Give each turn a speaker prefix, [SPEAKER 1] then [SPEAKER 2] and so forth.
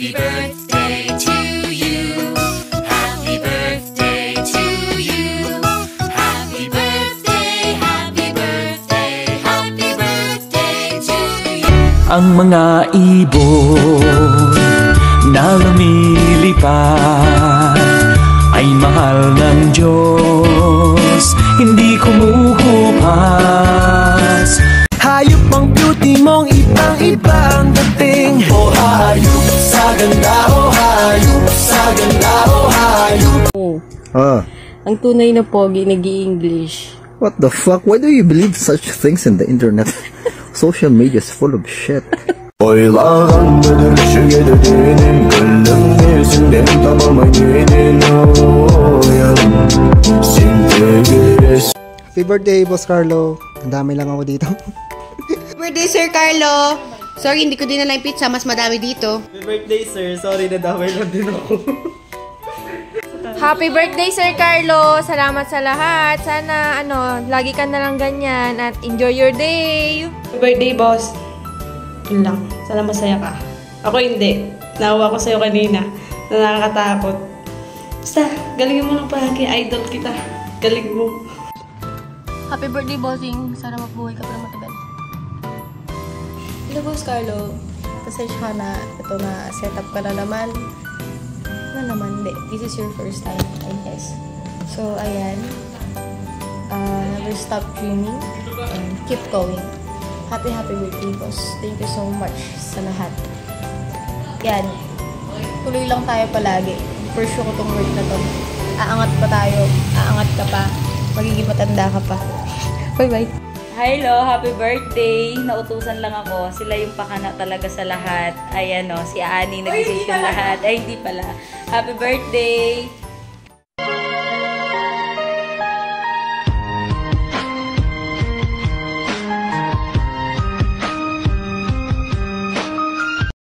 [SPEAKER 1] Happy birthday to you. Happy birthday to you. Happy birthday, happy birthday, happy birthday to you.
[SPEAKER 2] Ang mga ibon na lumilipad ay mahal ng Diyos, hindi kumukupas. Hayop ang beauty mong ibang-iba ang dating. O hayop sa ganda, o hayop sa ganda, o hayop.
[SPEAKER 3] Ang tunay na pogi nag-i-English.
[SPEAKER 4] What the fuck? Why do you believe such things in the internet? Social media is full of shit.
[SPEAKER 5] Happy birthday, Boss Carlo. Ang dami lang ako dito.
[SPEAKER 6] Happy birthday, Sir Carlo. Sorry, hindi ko dinala yung pizza. Mas madami dito.
[SPEAKER 7] Happy birthday, sir. Sorry, nadamay lang din ako.
[SPEAKER 8] Happy birthday, Sir Carlo. Salamat sa lahat. Sana, lagi ka na lang ganyan at enjoy your day.
[SPEAKER 9] Happy birthday, boss. Yun lang. Sana masaya ka. Ako hindi. Nawa ko sa'yo kanina na nakakatakot. Basta, galingin mo lang palagi. Idol kita. Galing mo.
[SPEAKER 8] Happy birthday, bossing. Sana mabuhay ka pa na matagal.
[SPEAKER 3] Hello, Boss Carlo. Pasensya ka na. Ito na, set up ka na naman. Hindi. This is your first time, I guess. So, ayan. Never stop dreaming and keep going. Happy birthday, boss. Thank you so much sa lahat. Yan. Tuloy lang tayo palagi. For sure ko tong work na to. Aangat pa tayo. Aangat ka pa. Magiging matanda ka pa. Bye-bye.
[SPEAKER 10] Hello, happy birthday. Nautusan lang ako. Sila yung pakana talaga sa lahat. Ayan o, si Ani nag-decision lahat. Ay, hindi pala. Happy birthday.